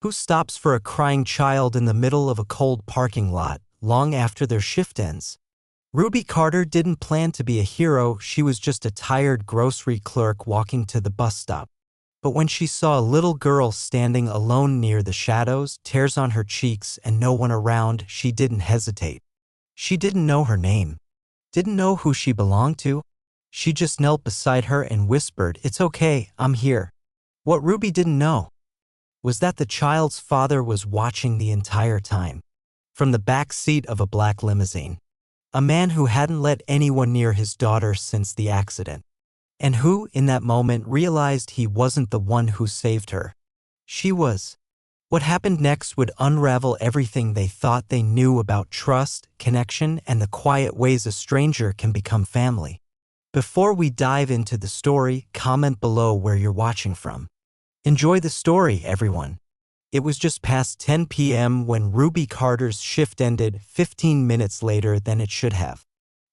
Who stops for a crying child in the middle of a cold parking lot, long after their shift ends? Ruby Carter didn't plan to be a hero, she was just a tired grocery clerk walking to the bus stop. But when she saw a little girl standing alone near the shadows, tears on her cheeks and no one around, she didn't hesitate. She didn't know her name, didn't know who she belonged to. She just knelt beside her and whispered, "It's okay, I'm here." What Ruby didn't know was that the child's father was watching the entire time, from the back seat of a black limousine. A man who hadn't let anyone near his daughter since the accident, and who, in that moment, realized he wasn't the one who saved her. She was. What happened next would unravel everything they thought they knew about trust, connection, and the quiet ways a stranger can become family. Before we dive into the story, comment below where you're watching from. Enjoy the story, everyone. It was just past 10 p.m. when Ruby Carter's shift ended, 15 minutes later than it should have.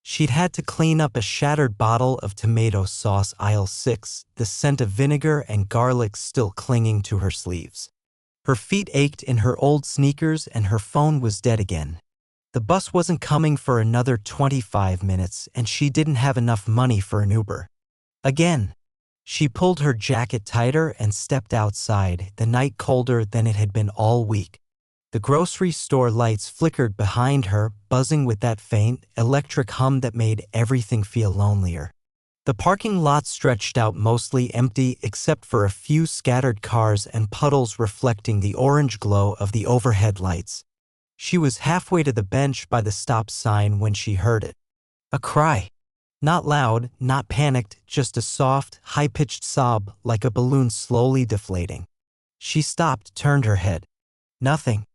She'd had to clean up a shattered bottle of tomato sauce aisle 6, the scent of vinegar and garlic still clinging to her sleeves. Her feet ached in her old sneakers and her phone was dead again. The bus wasn't coming for another 25 minutes and she didn't have enough money for an Uber. Again. She pulled her jacket tighter and stepped outside, the night colder than it had been all week. The grocery store lights flickered behind her, buzzing with that faint, electric hum that made everything feel lonelier. The parking lot stretched out mostly empty except for a few scattered cars and puddles reflecting the orange glow of the overhead lights. She was halfway to the bench by the stop sign when she heard it. A cry. Not loud, not panicked, just a soft, high-pitched sob like a balloon slowly deflating. She stopped, turned her head. Nothing.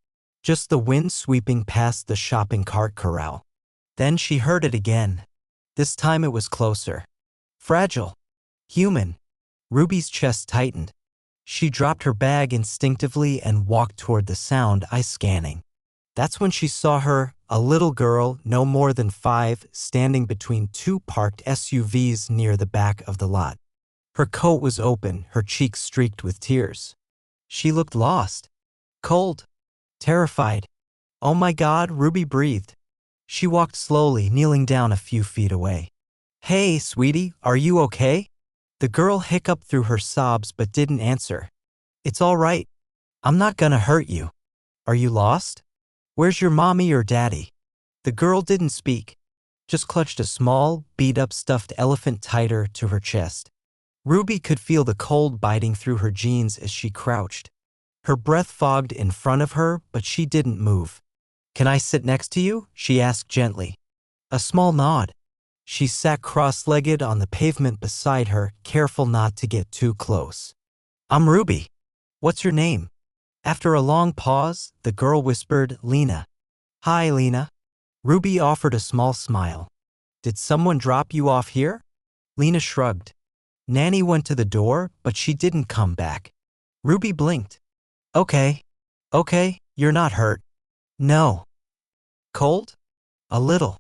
Just the wind sweeping past the shopping cart corral. Then she heard it again. This time it was closer. Fragile. Human. Ruby's chest tightened. She dropped her bag instinctively and walked toward the sound, eyes scanning. That's when she saw her, a little girl, no more than 5, standing between 2 parked SUVs near the back of the lot. Her coat was open, her cheeks streaked with tears. She looked lost. Cold. Terrified. "Oh my God," Ruby breathed. She walked slowly, kneeling down a few feet away. "Hey, sweetie, are you okay?" The girl hiccuped through her sobs but didn't answer. "It's all right. I'm not gonna hurt you. Are you lost? Where's your mommy or daddy?" The girl didn't speak, just clutched a small, beat-up stuffed elephant tighter to her chest. Ruby could feel the cold biting through her jeans as she crouched. Her breath fogged in front of her, but she didn't move. "Can I sit next to you?" she asked gently. A small nod. She sat cross-legged on the pavement beside her, careful not to get too close. "I'm Ruby. What's your name?" After a long pause, the girl whispered, "Lena." "Hi, Lena." Ruby offered a small smile. "Did someone drop you off here?" Lena shrugged. "Nanny went to the door, but she didn't come back." Ruby blinked. Okay, you're not hurt." "No." "Cold?" "A little."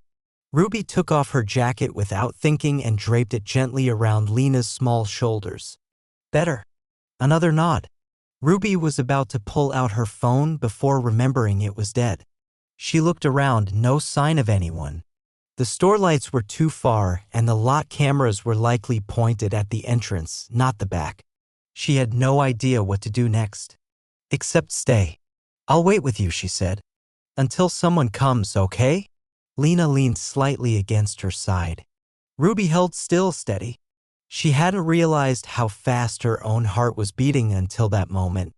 Ruby took off her jacket without thinking and draped it gently around Lena's small shoulders. "Better." Another nod. Ruby was about to pull out her phone before remembering it was dead. She looked around, no sign of anyone. The store lights were too far, and the lot cameras were likely pointed at the entrance, not the back. She had no idea what to do next. "Except stay. I'll wait with you," she said. "Until someone comes, okay?" Lena leaned slightly against her side. Ruby held still, steady. She hadn't realized how fast her own heart was beating until that moment.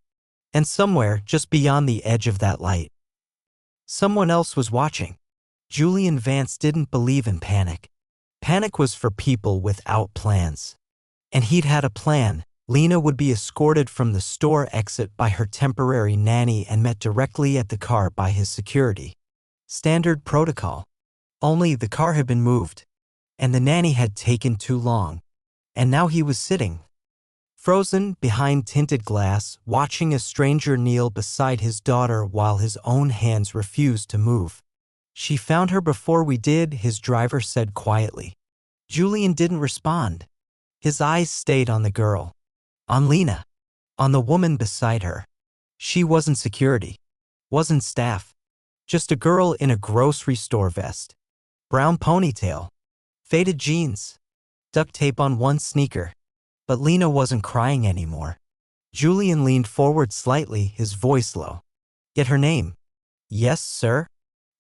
And somewhere, just beyond the edge of that light, someone else was watching. Julian Vance didn't believe in panic. Panic was for people without plans. And he'd had a plan. Lena would be escorted from the store exit by her temporary nanny and met directly at the car by his security. Standard protocol. Only the car had been moved, and the nanny had taken too long. And now he was sitting, frozen behind tinted glass, watching a stranger kneel beside his daughter while his own hands refused to move. "She found her before we did," his driver said quietly. Julian didn't respond. His eyes stayed on the girl. On Lena. On the woman beside her. She wasn't security, wasn't staff, just a girl in a grocery store vest, brown ponytail, faded jeans, duct tape on one sneaker. But Lena wasn't crying anymore. Julian leaned forward slightly, his voice low. Get her name. Yes, sir?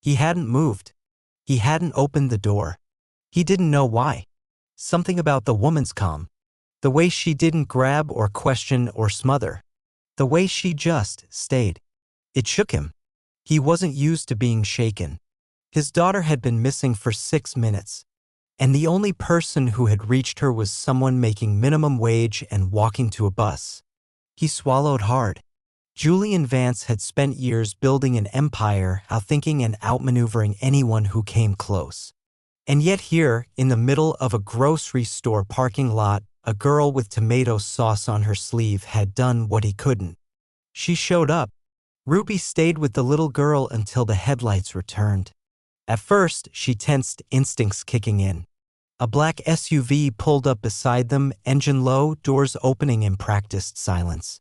He hadn't moved. He hadn't opened the door. He didn't know why. Something about the woman's calm. The way she didn't grab or question or smother. The way she just stayed. It shook him. He wasn't used to being shaken. His daughter had been missing for 6 minutes. And the only person who had reached her was someone making minimum wage and walking to a bus. He swallowed hard. Julian Vance had spent years building an empire, outthinking and outmaneuvering anyone who came close. And yet here, in the middle of a grocery store parking lot, a girl with tomato sauce on her sleeve had done what he couldn't. She showed up. Ruby stayed with the little girl until the headlights returned. At first, she tensed, instincts kicking in. A black SUV pulled up beside them, engine low, doors opening in practiced silence.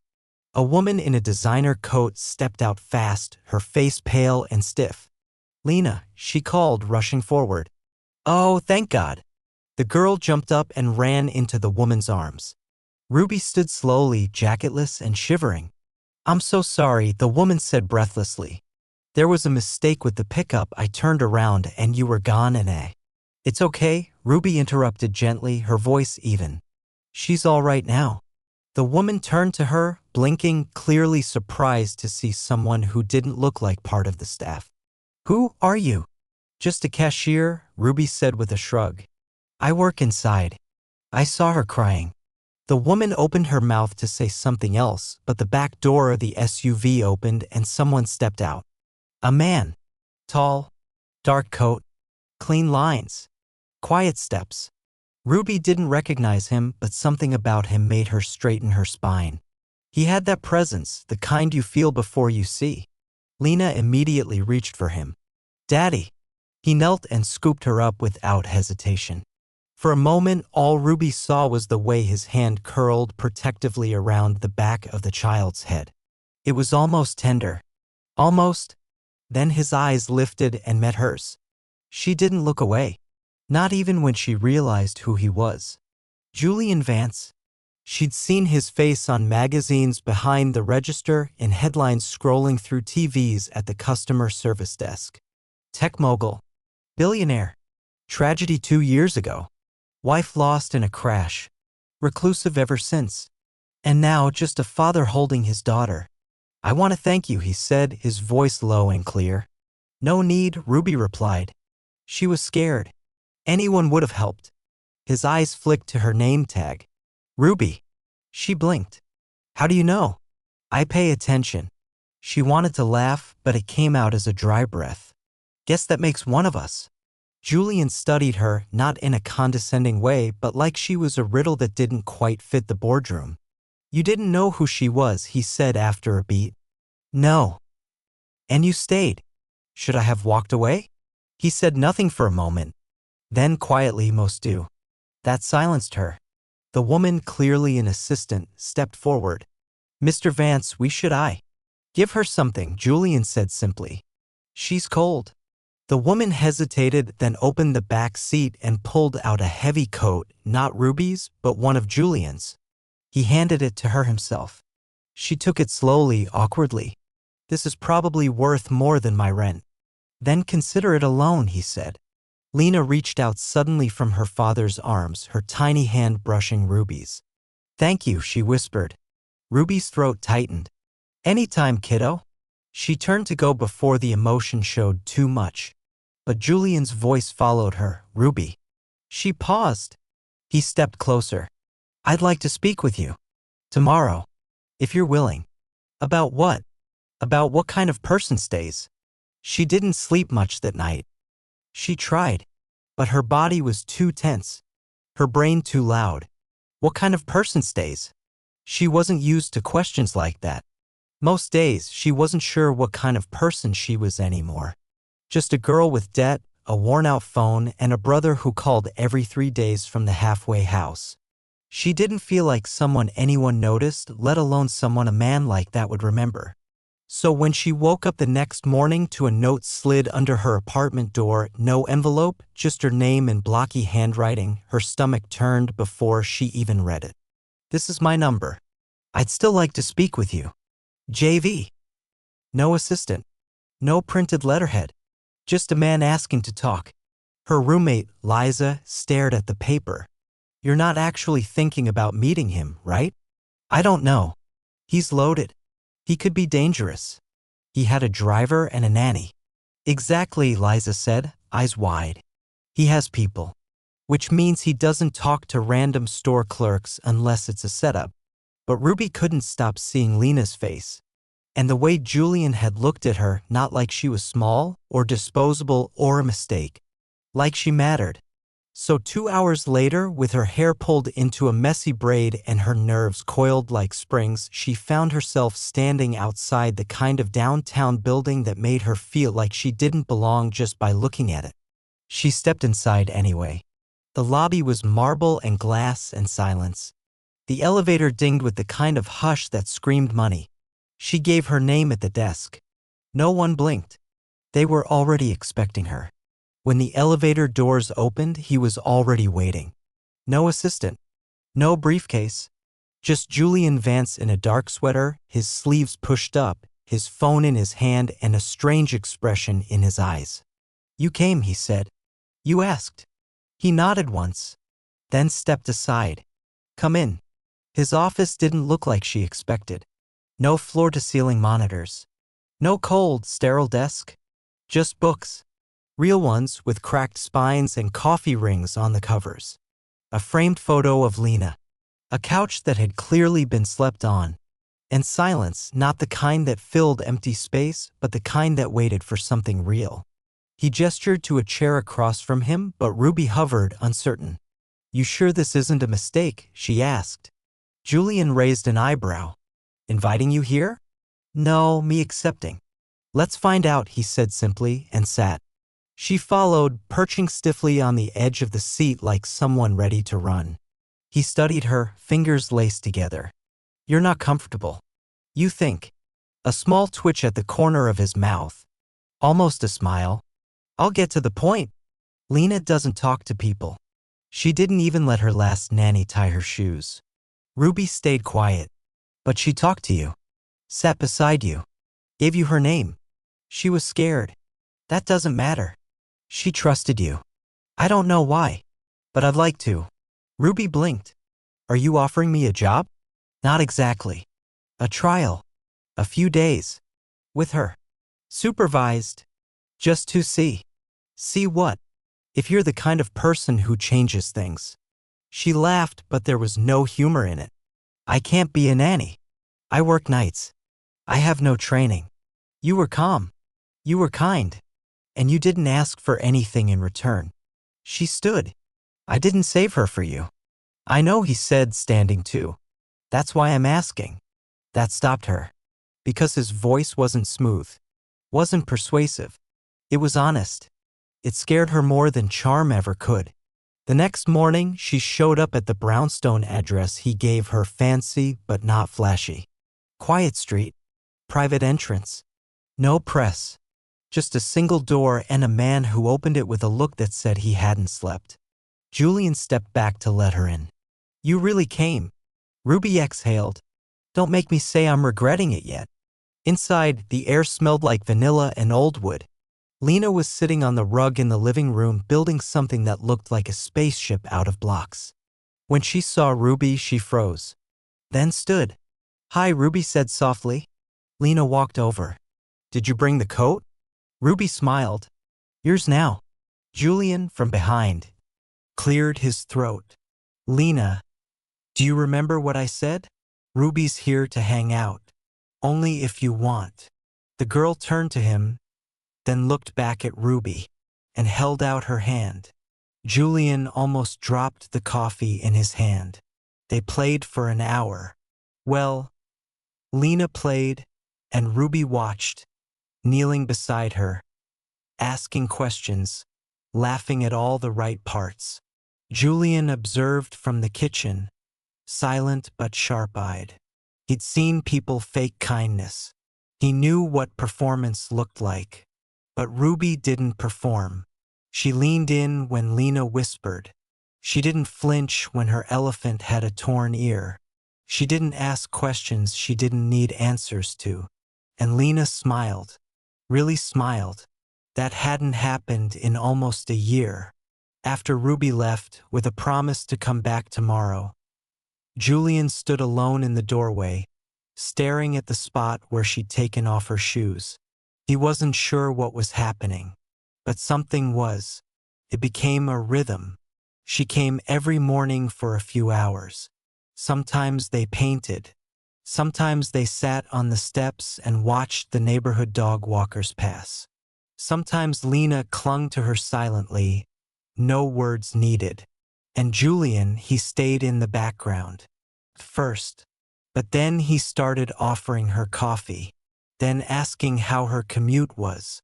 A woman in a designer coat stepped out fast, her face pale and stiff. Lena, she called, rushing forward. Oh, thank God. The girl jumped up and ran into the woman's arms. Ruby stood slowly, jacketless and shivering. I'm so sorry, the woman said breathlessly. There was a mistake with the pickup. I turned around and you were gone and It's okay, Ruby interrupted gently, her voice even. She's all right now. The woman turned to her, blinking, clearly surprised to see someone who didn't look like part of the staff. Who are you? Just a cashier, Ruby said with a shrug. I work inside. I saw her crying. The woman opened her mouth to say something else, but the back door of the SUV opened and someone stepped out. A man. Tall, dark coat, clean lines, quiet steps. Ruby didn't recognize him, but something about him made her straighten her spine. He had that presence, the kind you feel before you see. Lena immediately reached for him. Daddy. He knelt and scooped her up without hesitation. For a moment, all Ruby saw was the way his hand curled protectively around the back of the child's head. It was almost tender. Almost. Then his eyes lifted and met hers. She didn't look away. Not even when she realized who he was. Julian Vance. She'd seen his face on magazines behind the register, in headlines scrolling through TVs at the customer service desk. Tech mogul. Billionaire. Tragedy 2 years ago. Wife lost in a crash. Reclusive ever since. And now just a father holding his daughter. I want to thank you, he said, his voice low and clear. No need, Ruby replied. She was scared. Anyone would have helped. His eyes flicked to her name tag. Ruby. She blinked. How do you know? I pay attention. She wanted to laugh, but it came out as a dry breath. Guess that makes one of us. Julian studied her, not in a condescending way, but like she was a riddle that didn't quite fit the boardroom. You didn't know who she was, he said after a beat. No. And you stayed. Should I have walked away? He said nothing for a moment. Then quietly, most do. That silenced her. The woman, clearly an assistant, stepped forward. Mr. Vance, I give her something, Julian said simply. She's cold. The woman hesitated, then opened the back seat and pulled out a heavy coat, not Ruby's, but one of Julian's. He handed it to her himself. She took it slowly, awkwardly. This is probably worth more than my rent. Then consider it a loan, he said. Lena reached out suddenly from her father's arms, her tiny hand brushing Ruby's. Thank you, she whispered. Ruby's throat tightened. Anytime, kiddo. She turned to go before the emotion showed too much. But Julian's voice followed her. Ruby. She paused. He stepped closer. I'd like to speak with you. Tomorrow. If you're willing. About what? About what kind of person stays. She didn't sleep much that night. She tried. But her body was too tense. Her brain too loud. What kind of person stays? She wasn't used to questions like that. Most days, she wasn't sure what kind of person she was anymore. Just a girl with debt, a worn-out phone, and a brother who called every 3 days from the halfway house. She didn't feel like someone anyone noticed, let alone someone a man like that would remember. So when she woke up the next morning to a note slid under her apartment door, no envelope, just her name in blocky handwriting, her stomach turned before she even read it. This is my number. I'd still like to speak with you. JV. No assistant. No printed letterhead. Just a man asking to talk. Her roommate, Liza, stared at the paper. You're not actually thinking about meeting him, right? I don't know. He's loaded. He could be dangerous. He had a driver and a nanny. Exactly, Liza said, eyes wide. He has people. Which means he doesn't talk to random store clerks unless it's a setup. But Ruby couldn't stop seeing Lena's face. And the way Julian had looked at her, not like she was small or disposable or a mistake. Like she mattered. So 2 hours later, with her hair pulled into a messy braid and her nerves coiled like springs, she found herself standing outside the kind of downtown building that made her feel like she didn't belong just by looking at it. She stepped inside anyway. The lobby was marble and glass and silence. The elevator dinged with the kind of hush that screamed money. She gave her name at the desk. No one blinked. They were already expecting her. When the elevator doors opened, he was already waiting. No assistant. No briefcase. Just Julian Vance in a dark sweater, his sleeves pushed up, his phone in his hand, and a strange expression in his eyes. You came, he said. You asked. He nodded once, then stepped aside. Come in. His office didn't look like she expected. No floor-to-ceiling monitors. No cold, sterile desk. Just books. Real ones with cracked spines and coffee rings on the covers. A framed photo of Lena. A couch that had clearly been slept on. And silence, not the kind that filled empty space, but the kind that waited for something real. He gestured to a chair across from him, but Ruby hovered, uncertain. You sure this isn't a mistake? She asked. Julian raised an eyebrow. Inviting you here? No, me accepting. Let's find out, he said simply, and sat. She followed, perching stiffly on the edge of the seat like someone ready to run. He studied her, fingers laced together. You're not comfortable. You think. A small twitch at the corner of his mouth. Almost a smile. I'll get to the point. Lena doesn't talk to people. She didn't even let her last nanny tie her shoes. Ruby stayed quiet. But she talked to you. Sat beside you. Gave you her name. She was scared. That doesn't matter. She trusted you. I don't know why. But I'd like to. Ruby blinked. Are you offering me a job? Not exactly. A trial. A few days. With her. Supervised. Just to see. See what? If you're the kind of person who changes things. She laughed, but there was no humor in it. I can't be a nanny. I work nights. I have no training. You were calm. You were kind. And you didn't ask for anything in return. She stood. I didn't save her for you. I know, he said, standing too. That's why I'm asking. That stopped her. Because his voice wasn't smooth. Wasn't persuasive. It was honest. It scared her more than charm ever could. The next morning, she showed up at the brownstone address he gave her, fancy but not flashy. Quiet street. Private entrance. No press. Just a single door and a man who opened it with a look that said he hadn't slept. Julian stepped back to let her in. You really came. Ruby exhaled. Don't make me say I'm regretting it yet. Inside, the air smelled like vanilla and old wood. Lena was sitting on the rug in the living room building something that looked like a spaceship out of blocks. When she saw Ruby, she froze. Then stood. Hi, Ruby said softly. Lena walked over. Did you bring the coat? Ruby smiled. Yours now. Julian, from behind, cleared his throat. Lena, do you remember what I said? Ruby's here to hang out. Only if you want. The girl turned to him, then looked back at Ruby, and held out her hand. Julian almost dropped the coffee in his hand. They played for an hour. Well, Lena played, and Ruby watched, kneeling beside her, asking questions, laughing at all the right parts. Julian observed from the kitchen, silent but sharp-eyed. He'd seen people fake kindness, He knew what performance looked like. But Ruby didn't perform. She leaned in when Lena whispered. She didn't flinch when her elephant had a torn ear. She didn't ask questions she didn't need answers to. And Lena smiled. Really smiled. That hadn't happened in almost a year. After Ruby left, with a promise to come back tomorrow, Julian stood alone in the doorway, staring at the spot where she'd taken off her shoes. He wasn't sure what was happening, but something was. It became a rhythm. She came every morning for a few hours. Sometimes they painted. Sometimes they sat on the steps and watched the neighborhood dog walkers pass. Sometimes Lena clung to her silently, no words needed. And Julian, he stayed in the background. First. But then he started offering her coffee. Then asking how her commute was.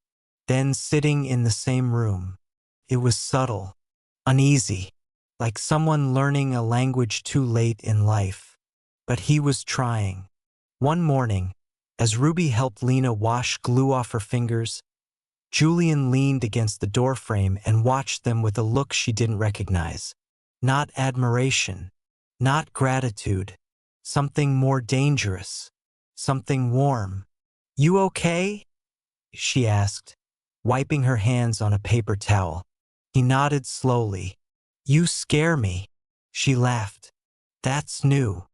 Then sitting in the same room. It was subtle. Uneasy. Like someone learning a language too late in life. But he was trying. One morning, as Ruby helped Lena wash glue off her fingers, Julian leaned against the doorframe and watched them with a look she didn't recognize. Not admiration. Not gratitude. Something more dangerous. Something warm. "You okay?" she asked, wiping her hands on a paper towel. He nodded slowly. "You scare me." She laughed. "That's new.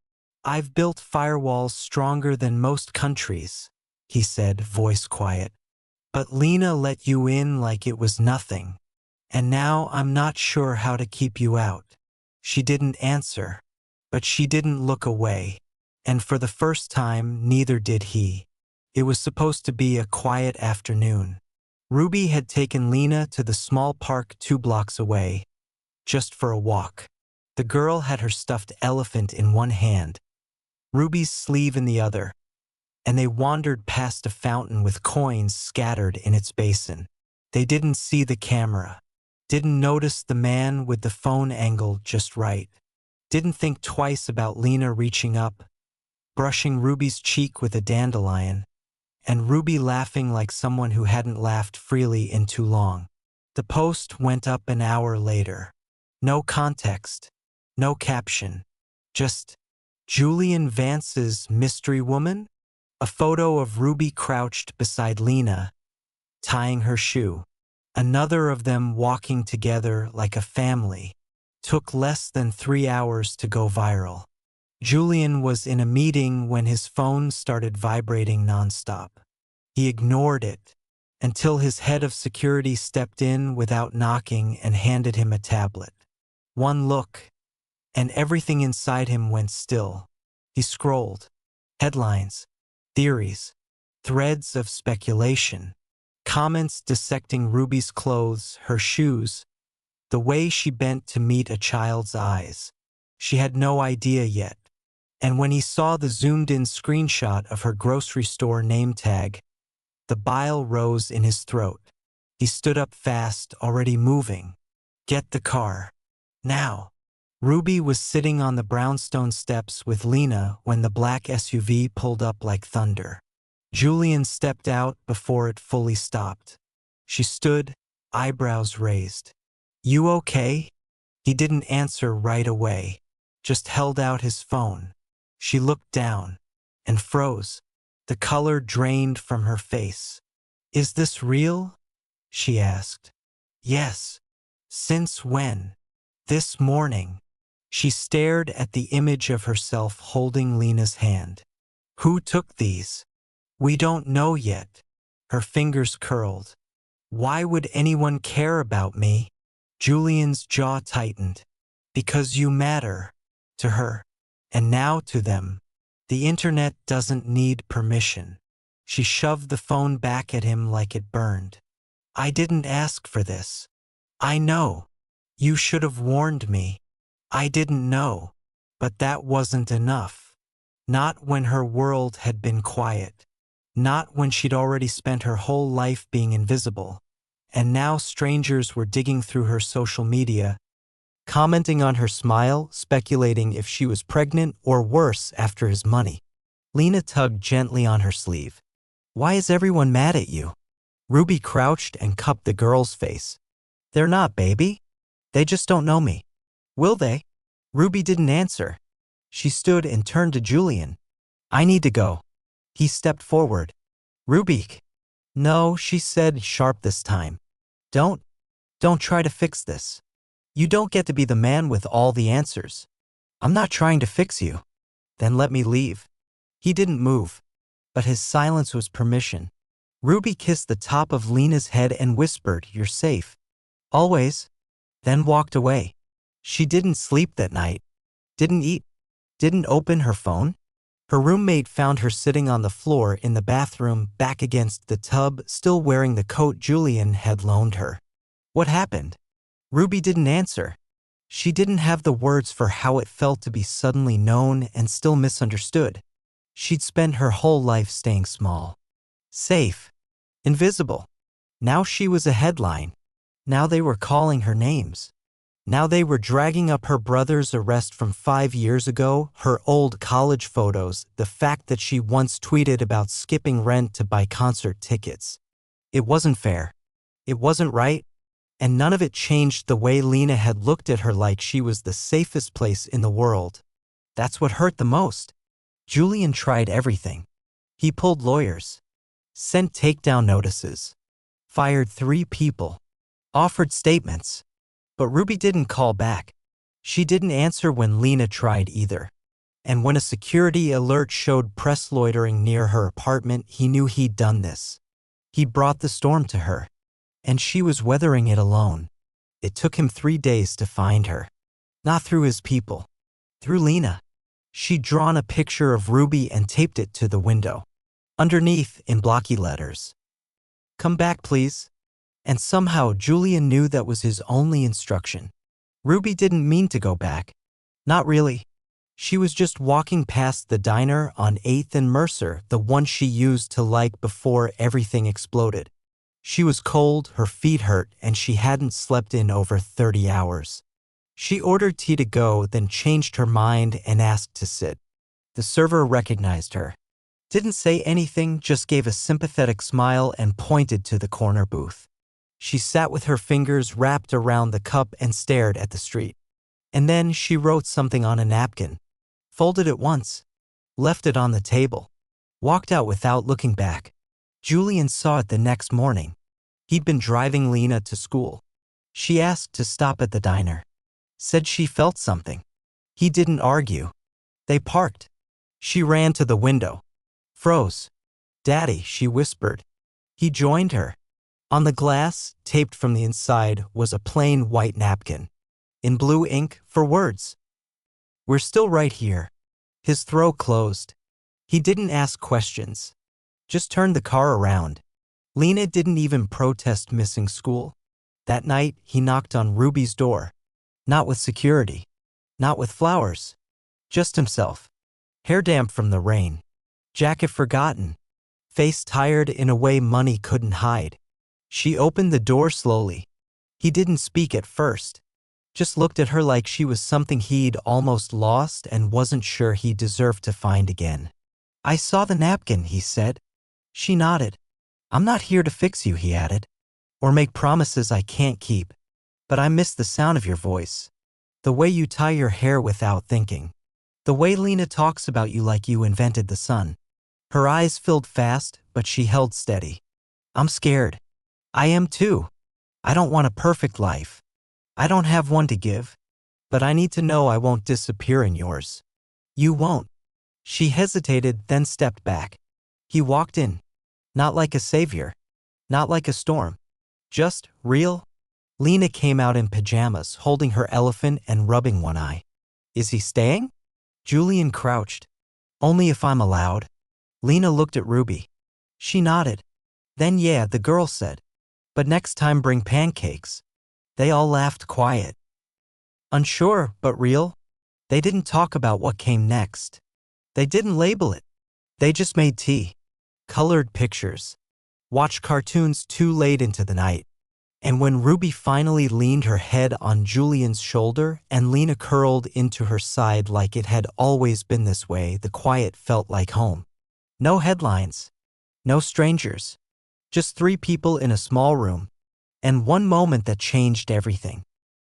I've built firewalls stronger than most countries," he said, voice quiet. "But Lena let you in like it was nothing. And now I'm not sure how to keep you out." She didn't answer, but she didn't look away. And for the first time, neither did he. It was supposed to be a quiet afternoon. Ruby had taken Lena to the small park 2 blocks away, just for a walk. The girl had her stuffed elephant in one hand, Ruby's sleeve in the other, and they wandered past a fountain with coins scattered in its basin. They didn't see the camera, didn't notice the man with the phone angle just right, didn't think twice about Lena reaching up, brushing Ruby's cheek with a dandelion, and Ruby laughing like someone who hadn't laughed freely in too long. The post went up an hour later. No context, no caption, just Julian Vance's mystery woman? A photo of Ruby crouched beside Lena, tying her shoe. Another of them walking together like a family. Took less than 3 hours to go viral. Julian was in a meeting when his phone started vibrating nonstop. He ignored it until his head of security stepped in without knocking and handed him a tablet. One look, and everything inside him went still. He scrolled. Headlines, theories, threads of speculation, comments dissecting Ruby's clothes, her shoes, the way she bent to meet a child's eyes. She had no idea yet. And when he saw the zoomed-in screenshot of her grocery store name tag, the bile rose in his throat. He stood up fast, already moving. "Get the car. Now." Ruby was sitting on the brownstone steps with Lena when the black SUV pulled up like thunder. Julian stepped out before it fully stopped. She stood, eyebrows raised. "You okay?" He didn't answer right away, just held out his phone. She looked down and froze. The color drained from her face. "Is this real?" she asked. "Yes." "Since when?" "This morning." She stared at the image of herself holding Lena's hand. "Who took these?" "We don't know yet." Her fingers curled. "Why would anyone care about me?" Julian's jaw tightened. "Because you matter. To her. And now to them. The internet doesn't need permission." She shoved the phone back at him like it burned. "I didn't ask for this." "I know. You should have warned me." "I didn't know." But that wasn't enough. Not when her world had been quiet. Not when she'd already spent her whole life being invisible. And now strangers were digging through her social media, commenting on her smile, speculating if she was pregnant or worse after his money. Lena tugged gently on her sleeve. Why is everyone mad at you? Ruby crouched and cupped the girl's face. They're not, baby. They just don't know me. Will they? Ruby didn't answer. She stood and turned to Julian. I need to go. He stepped forward. Ruby. No, she said, sharp this time. Don't try to fix this. You don't get to be the man with all the answers. I'm not trying to fix you. Then let me leave. He didn't move, but his silence was permission. Ruby kissed the top of Lena's head and whispered, You're safe. Always. Then walked away. She didn't sleep that night. Didn't eat. Didn't open her phone. Her roommate found her sitting on the floor in the bathroom, back against the tub, still wearing the coat Julian had loaned her. What happened? Ruby didn't answer. She didn't have the words for how it felt to be suddenly known and still misunderstood. She'd spent her whole life staying small. Safe. Invisible. Now she was a headline. Now they were calling her names. Now they were dragging up her brother's arrest from 5 years ago, her old college photos, the fact that she once tweeted about skipping rent to buy concert tickets. It wasn't fair. It wasn't right. And none of it changed the way Lena had looked at her like she was the safest place in the world. That's what hurt the most. Julian tried everything. He pulled lawyers, sent takedown notices, fired 3 people, offered statements. But Ruby didn't call back. She didn't answer when Lena tried either. And when a security alert showed press loitering near her apartment, he knew he'd done this. He brought the storm to her. And she was weathering it alone. It took him 3 days to find her. Not through his people. Through Lena. She'd drawn a picture of Ruby and taped it to the window. Underneath, in blocky letters. Come back, please. And somehow Julian knew that was his only instruction. Ruby didn't mean to go back. Not really. She was just walking past the diner on 8th and Mercer, the one she used to like before everything exploded. She was cold, her feet hurt, and she hadn't slept in over 30 hours. She ordered tea to go, then changed her mind and asked to sit. The server recognized her. Didn't say anything, just gave a sympathetic smile and pointed to the corner booth. She sat with her fingers wrapped around the cup and stared at the street. And then she wrote something on a napkin, folded it once, left it on the table, walked out without looking back. Julian saw it the next morning. He'd been driving Lena to school. She asked to stop at the diner. Said she felt something. He didn't argue. They parked. She ran to the window. Froze. Daddy, she whispered. He joined her. On the glass, taped from the inside, was a plain white napkin. In blue ink, for words. We're still right here. His throat closed. He didn't ask questions. Just turned the car around. Lena didn't even protest missing school. That night, he knocked on Ruby's door. Not with security. Not with flowers. Just himself. Hair damp from the rain. Jacket forgotten. Face tired in a way money couldn't hide. She opened the door slowly. He didn't speak at first. Just looked at her like she was something he'd almost lost and wasn't sure he deserved to find again. I saw the napkin, he said. She nodded. I'm not here to fix you, he added, or make promises I can't keep. But I miss the sound of your voice. The way you tie your hair without thinking. The way Lena talks about you like you invented the sun. Her eyes filled fast, but she held steady. I'm scared. I am too. I don't want a perfect life. I don't have one to give. But I need to know I won't disappear in yours. You won't. She hesitated, then stepped back. He walked in. Not like a savior. Not like a storm. Just real. Lena came out in pajamas, holding her elephant and rubbing one eye. Is he staying? Julian crouched. Only if I'm allowed. Lena looked at Ruby. She nodded. Then yeah, the girl said. But next time bring pancakes. They all laughed quiet. Unsure, but real. They didn't talk about what came next. They didn't label it. They just made tea. Colored pictures. Watched cartoons too late into the night. And when Ruby finally leaned her head on Julian's shoulder and Lena curled into her side like it had always been this way, the quiet felt like home. No headlines. No strangers. Just three people in a small room. And one moment that changed everything.